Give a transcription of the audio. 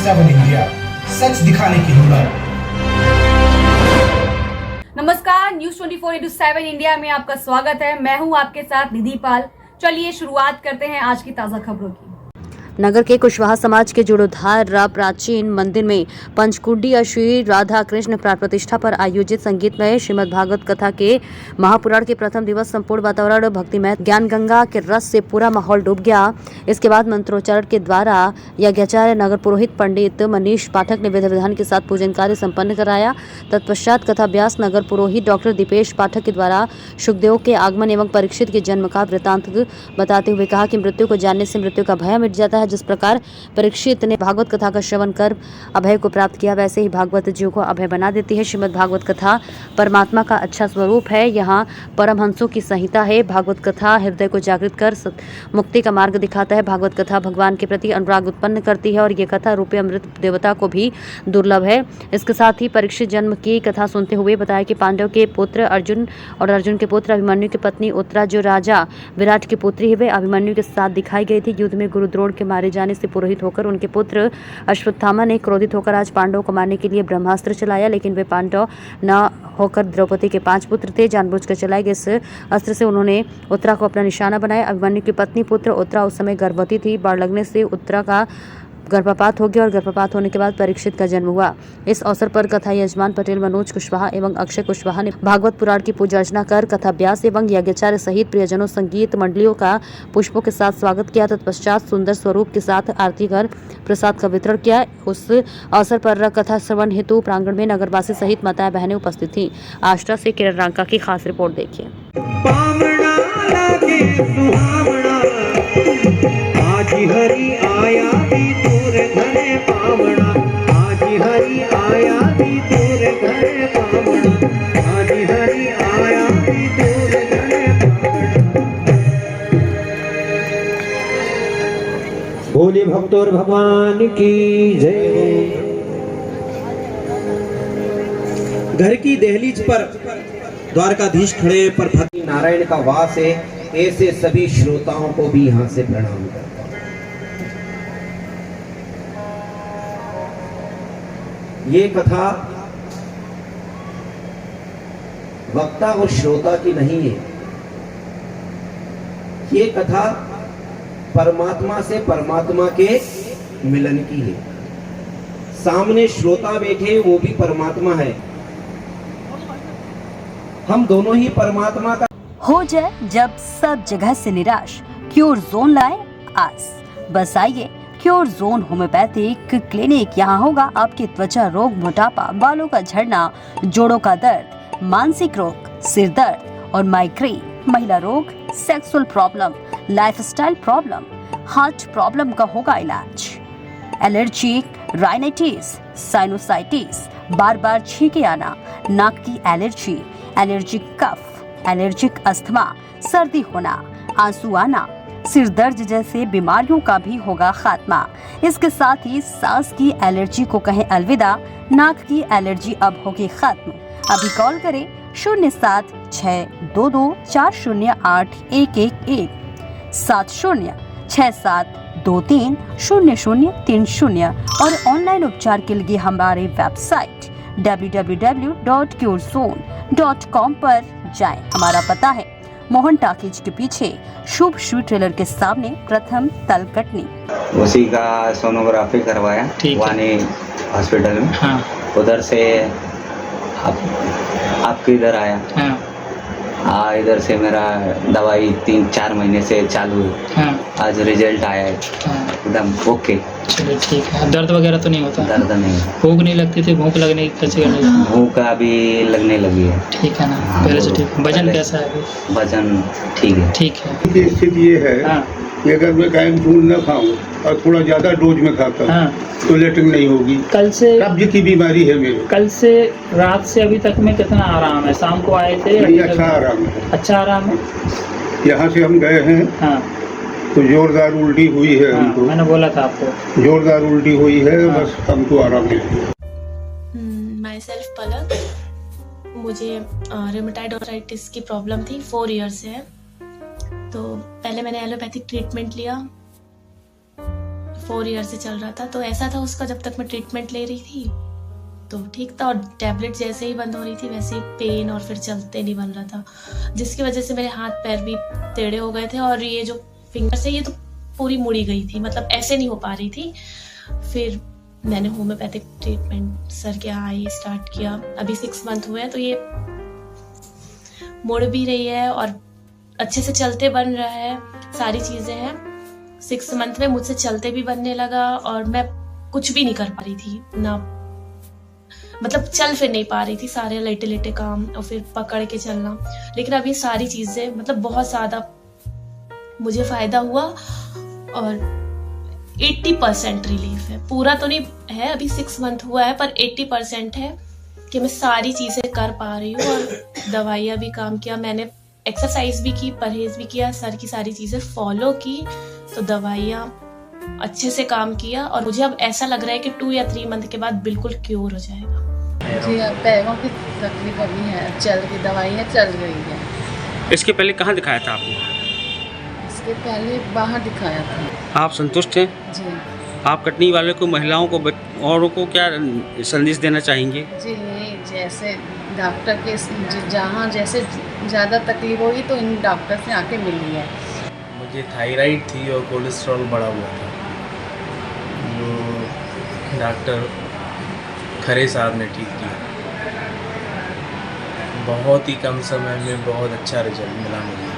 7 India, सच दिखाने की हिम्मत। नमस्कार, न्यूज 24/7 इंडिया में आपका स्वागत है। मैं हूं आपके साथ निधि पाल। चलिए शुरुआत करते हैं आज की ताजा खबरों की। नगर के कुशवाहा समाज के जीर्णोद्धार प्राचीन मंदिर में पंचकुंडी श्री राधा कृष्ण प्राण प्रतिष्ठा पर आयोजित संगीतमय श्रीमद् भागवत कथा के महापुराण के प्रथम दिवस संपूर्ण वातावरण भक्तिमय ज्ञान गंगा के रस से पूरा माहौल डूब गया। इसके बाद मंत्रोच्चारण के द्वारा यज्ञाचार्य नगर पुरोहित पंडित मनीष पाठक ने विधि विधान के साथ पूजन कार्य संपन्न कराया। तत्पश्चात कथाभ्यास नगर पुरोहित डॉक्टर दीपेश पाठक के द्वारा सुखदेव के आगमन एवं परीक्षित के जन्म का वृतांत बताते हुए कहा कि मृत्यु को जानने से मृत्यु का भय मिट जाता है। जिस प्रकार परीक्षित ने भागवत कथा का श्रवण कर अभय को प्राप्त किया, वैसे ही भागवत जीव को अभय बना देती है। श्रीमद् भागवत कथा परमात्मा का अच्छा स्वरूप है। यहाँ परमहंसों की संहिता है। भागवत कथा हृदय को जागृत कर मुक्ति का मार्ग दिखाता है। भागवत कथा भगवान के प्रति अनुराग उत्पन्न करती है और ये कथा रूपी अमृत देवता को भी दुर्लभ है। इसके साथ ही परीक्षित जन्म की कथा सुनते हुए बताया कि पांडव के पुत्र अर्जुन और अर्जुन के पुत्र अभिमन्यु की पत्नी उत्तरा जो राजा विराट की पुत्री है, वे अभिमन्यु के साथ दिखाई गई थी। युद्ध में गुरु द्रोण के मारे जाने से पुरोहित होकर उनके पुत्र अश्वत्थामा ने क्रोधित होकर आज पांडवों को मारने के लिए ब्रह्मास्त्र चलाया, लेकिन वे पांडव न होकर द्रौपदी के 5 पुत्र थे। जानबूझकर चलाए गए इस अस्त्र से उन्होंने उत्तरा को अपना निशाना बनाया। अभिमन्यु की पत्नी पुत्र उत्तरा उस समय गर्भवती थी। बाढ़ लगने से उत्तरा का गर्भपात हो गया और गर्भपात होने के बाद परीक्षित का जन्म हुआ। इस अवसर पर कथा यजमान पटेल मनोज कुशवाहा एवं अक्षय कुशवाहा ने भागवत पुराण की पूजा अर्चना कर कथाभ्यास एवं यज्ञाचार्य सहित प्रियजनों संगीत मंडलियों का पुष्पों के साथ स्वागत किया। तत्पश्चात सुंदर स्वरूप के साथ आरती कर प्रसाद का वितरण किया। उस अवसर पर कथा श्रवण हेतु प्रांगण में नगरवासी सहित माताएं बहनें उपस्थित थी। आष्टा से किरण रांका की खास रिपोर्ट देखिए। हरि आया भी दूर घरे पावना, आज हरि आया भी दूर घरे पावना, आज हरि आया भी दूर घरे पावना। बोले भक्तों भगवान की जय। घर की दहलीज पर द्वारकाधीश खड़े पर भक्ति नारायण का वास है। ऐसे सभी श्रोताओं को भी यहाँ से प्रणाम करता। ये कथा वक्ता और श्रोता की नहीं है। ये कथा परमात्मा से परमात्मा के मिलन की है। सामने श्रोता बैठे वो भी परमात्मा है। हम दोनों ही परमात्मा का हो जाए जब सब जगह से निराश, क्योर जोन लाए आस। बस आइए क्योर जोन होम्योपैथिक क्लिनिक। यहाँ होगा आपकी त्वचा रोग, मोटापा, बालों का झड़ना, जोड़ों का दर्द, मानसिक रोग, सिर दर्द और माइग्रेन, महिला रोग, sexual problem, lifestyle problem, heart problem का होगा इलाज। एलर्जी, राइनाइटिस, साइनोसाइटिस, बार बार छींके आना, नाक की एलर्जी, एलर्जिक कफ, एलर्जिक अस्थमा, सर्दी होना, आंसू आना, सिर दर्द जैसे बीमारियों का भी होगा खात्मा। इसके साथ ही सांस की एलर्जी को कहें अलविदा, नाक की एलर्जी अब होगी खत्म। अभी कॉल करें 0762240811 7067230030 और ऑनलाइन उपचार के लिए हमारे वेबसाइट www.curezone.com पर जाएं। हमारा पता है मोहन टाकीज के पीछे शुभ शू ट्रेलर के सामने, प्रथम तल कटनी। उसी का सोनोग्राफी करवाया वानी हॉस्पिटल में। हाँ। उधर से आपके इधर आया। हाँ। इधर से मेरा दवाई 3-4 महीने से चालू है। हाँ। आज रिजल्ट आया है। हाँ। एकदम ओके। चलिए ठीक है। दर्द वगैरह तो नहीं होता? दर्द नहीं। भूख नहीं लगती थी? भूख लगने कैसे? भूख अभी लगने लगी है। ठीक है ना? पहले से ठीक। वजन कैसा है अभी? वजन ठीक है। ठीक है। स्थिति ये है कि अगर मैं टाइम फूड न खाऊं और थोड़ा ज्यादा डोज में खाता हूं तो लेटरिन नहीं होगी। कल से कब्ज की बीमारी है मेरे। कल से रात से अभी तक में कितना आराम है? शाम को आए थे? नहीं, अच्छा आराम है। अच्छा आराम है। यहाँ से हम गए हैं। हाँ। तो जोरदार उल्टी हुई है। हमको मैंने बोला था आपको जोरदार उल्टी हुई है। बस हमको आराम मिल गया। माई सेल्फ पलक। मुझे रेमेटॉइड आर्थराइटिस की प्रॉब्लम थी, 4 ईयर से है। तो पहले मैंने एलोपैथिक ट्रीटमेंट लिया, 4 ईयर से चल रहा था। तो ऐसा था उसका, जब तक मैं ट्रीटमेंट ले रही थी तो ठीक था, और टैबलेट जैसे ही बंद हो रही थी वैसे ही पेन और फिर चलते नहीं बन रहा था, जिसकी वजह से मेरे हाथ पैर भी टेढ़े हो गए थे और ये जो फिंगर्स है ये तो पूरी मुड़ी गई थी, मतलब ऐसे नहीं हो पा रही थी। फिर मैंने होम्योपैथिक ट्रीटमेंट सर के यहाँ आई स्टार्ट किया। अभी 6 मंथ हुए हैं तो ये मुड़ भी रही है और अच्छे से चलते बन रहा है, सारी चीज़ें हैं। 6 मंथ में मुझसे चलते भी बनने लगा और मैं कुछ भी नहीं कर पा रही थी ना, मतलब चल फिर नहीं पा रही थी, सारे लेटे लेटे काम और फिर पकड़ के चलना। लेकिन अब ये सारी चीज़ें मतलब बहुत ज़्यादा मुझे फ़ायदा हुआ और 80% रिलीफ है। पूरा तो नहीं है, अभी 6 मंथ हुआ है, पर 80% है कि मैं सारी चीज़ें कर पा रही हूँ। और दवाइयाँ भी काम किया, मैंने एक्सरसाइज भी की, परहेज भी किया, सर की सारी चीज़ें फॉलो की, तो दवाइयाँ अच्छे से काम किया और मुझे अब ऐसा लग रहा है कि 2 या 3 मंथ के बाद बिल्कुल क्योर हो जाएगा। जी पैरों की तकलीफ अभी है, चल की दवाइयाँ चल रही है। इसके पहले कहाँ दिखाया था आपने? इसके पहले बाहर दिखाया था। आप संतुष्ट हैं? जी। आप कटनी वाले को, महिलाओं को, औरों को क्या संदेश देना चाहेंगे? जी जैसे डॉक्टर के जहाँ जैसे ज़्यादा तकलीफ होगी तो इन डॉक्टर से आके मिलिए। मुझे थायराइड थी और कोलेस्ट्रॉल बढ़ा हुआ था, जो डॉक्टर खरे साहब ने ठीक किया। बहुत ही कम समय में बहुत अच्छा रिजल्ट मिला मुझे।